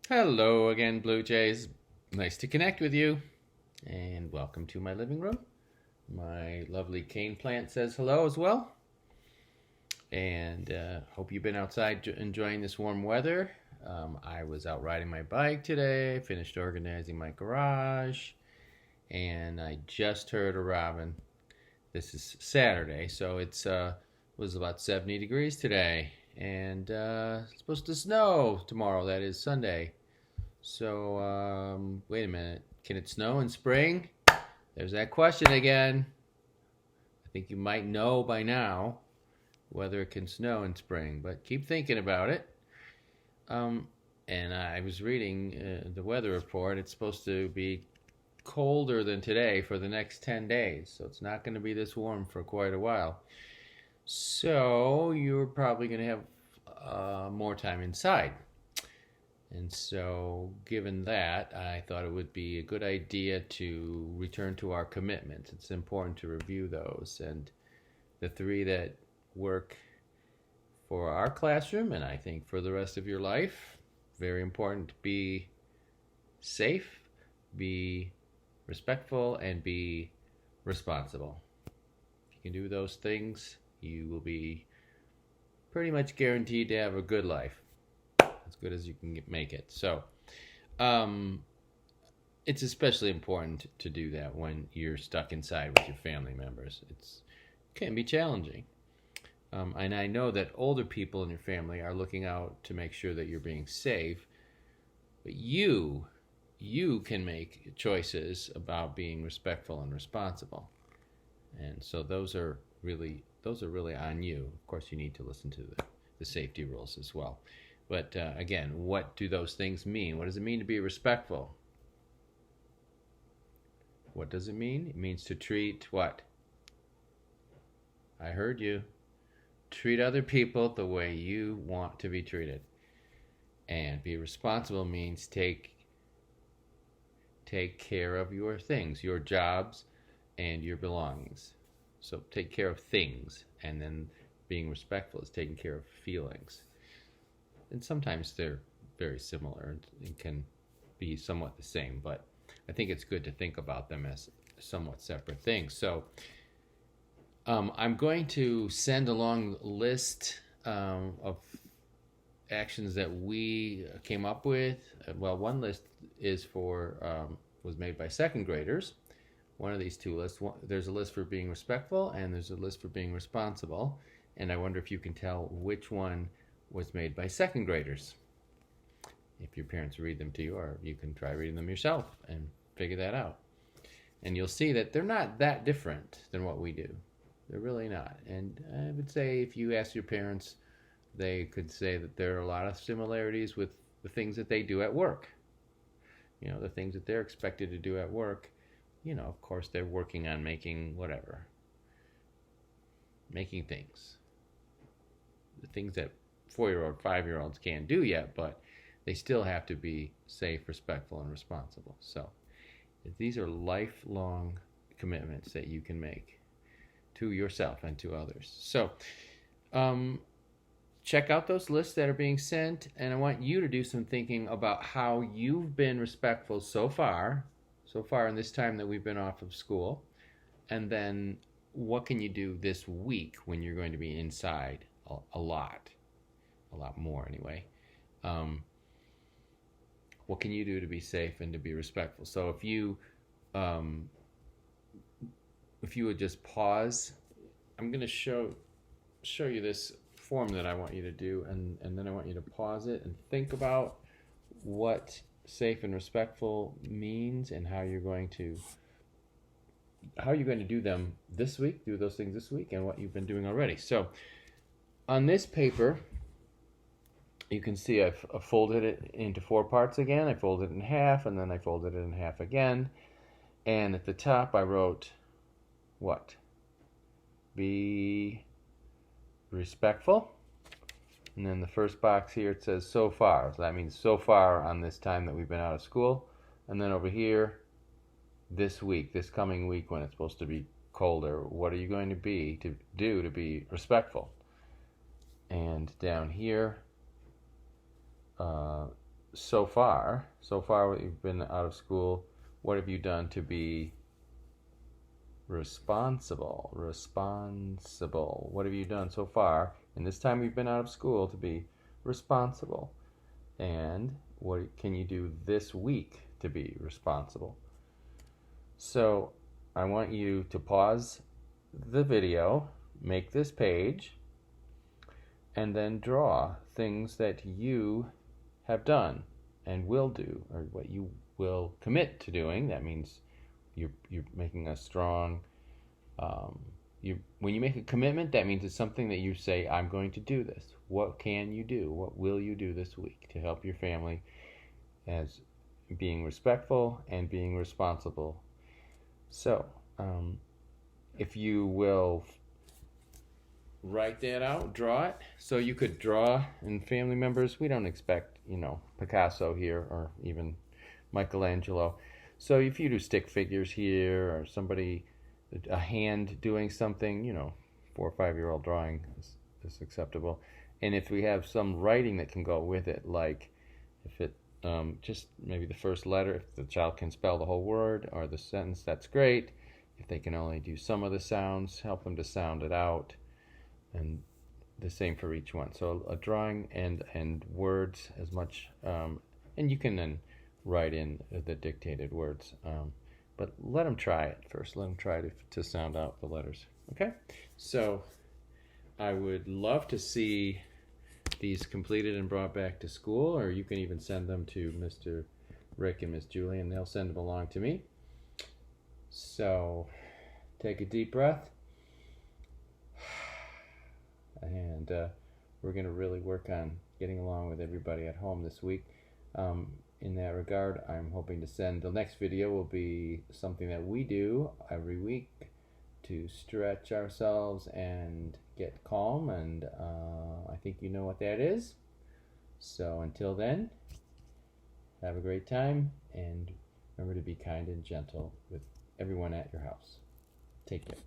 Hello again, Blue Jays. Nice to connect with you, and welcome to my living room. My lovely cane plant says hello as well, and hope you've been outside enjoying this warm weather. I was out riding my bike today, finished organizing my garage, and I just heard a robin. This is Saturday, so it's was about 70 degrees today, and it's supposed to snow tomorrow. That is Sunday. So, wait a minute. Can it snow in spring? There's that question again. I think you might know by now whether it can snow in spring, but keep thinking about it. Um, and I was reading the weather report. It's supposed to be colder than today for the next 10 days, so it's not going to be this warm for quite a while. So, you're probably going to have more time inside. And so, given that, I thought it would be a good idea to return to our commitments. It's important to review those. And the three that work for our classroom, and I think for the rest of your life, very important to be safe, be respectful, and be responsible. If you can do those things, you will be pretty much guaranteed to have a good life, as good as you can make it. So, um, it's especially important to do that when you're stuck inside with your family members. It can be challenging. And I know that older people in your family are looking out to make sure that you're being safe, but you can make choices about being respectful and responsible. And so those are really on you. Of course, you need to listen to the safety rules as well. But again, what do those things mean? What does it mean to be respectful? What does it mean? It means to treat what? I heard you. Treat other people the way you want to be treated. And be responsible means take care of your things, your jobs, and your belongings. So take care of things, and then being respectful is taking care of feelings. And sometimes they're very similar and can be somewhat the same, but I think it's good to think about them as somewhat separate things. So I'm going to send along a list of actions that we came up with. Well, one list is was made by second graders. One of these two lists, there's a list for being respectful and there's a list for being responsible. And I wonder if you can tell which one was made by second graders. If your parents read them to you, or you can try reading them yourself and figure that out. And you'll see that they're not that different than what we do. They're really not. And I would say if you ask your parents, they could say that there are a lot of similarities with the things that they do at work. You know, the things that they're expected to do at work. You know, of course, they're working on making whatever. Making things. The things that 4-year-old, 5-year-olds can't do yet, but they still have to be safe, respectful, and responsible. So these are lifelong commitments that you can make to yourself and to others. So check out those lists that are being sent, and I want you to do some thinking about how you've been respectful so far in this time that we've been off of school, and then what can you do this week when you're going to be inside a lot more anyway. What can you do to be safe and to be respectful? So if you would just pause, I'm going to show you this form that I want you to do, and then I want you to pause it and think about what safe and respectful means and how you're going to do them this week, do those things this week, and what you've been doing already. So on this paper, you can see I've folded it into 4 parts again. I folded it in half, and then I folded it in half again. And at the top, I wrote, what? Be respectful. And then the first box here, it says so far. So that means so far on this time that we've been out of school. And then over here, this week, this coming week when it's supposed to be colder, what are you going to do to be respectful? And down here, so far you've been out of school, what have you done to be responsible? What have you done so far in this time you've been out of school to be responsible? And what can you do this week to be responsible? So I want you to pause the video, make this page, and then draw things that you have done and will do, or what you will commit to doing. That means you're making a strong, when you make a commitment, that means it's something that you say, I'm going to do this. What can you do? What will you do this week to help your family as being respectful and being responsible? So, if you will write that out, draw it. So you could draw, and family members, we don't expect, Picasso here or even Michelangelo. So if you do stick figures here, or somebody, a hand doing something, 4 or 5-year-old drawing is acceptable. And if we have some writing that can go with it, like if it just maybe the first letter, if the child can spell the whole word or the sentence, that's great. If they can only do some of the sounds, help them to sound it out. And the same for each one. So a drawing and words as much, and you can then write in the dictated words. But let them try it first. Let them try to sound out the letters. Okay? So I would love to see these completed and brought back to school, or you can even send them to Mr. Rick and Miss Julie, and they'll send them along to me. So take a deep breath. And we're going to really work on getting along with everybody at home this week. In that regard, I'm hoping to send, the next video will be something that we do every week to stretch ourselves and get calm, and I think you know what that is. So until then, have a great time, and remember to be kind and gentle with everyone at your house. Take care.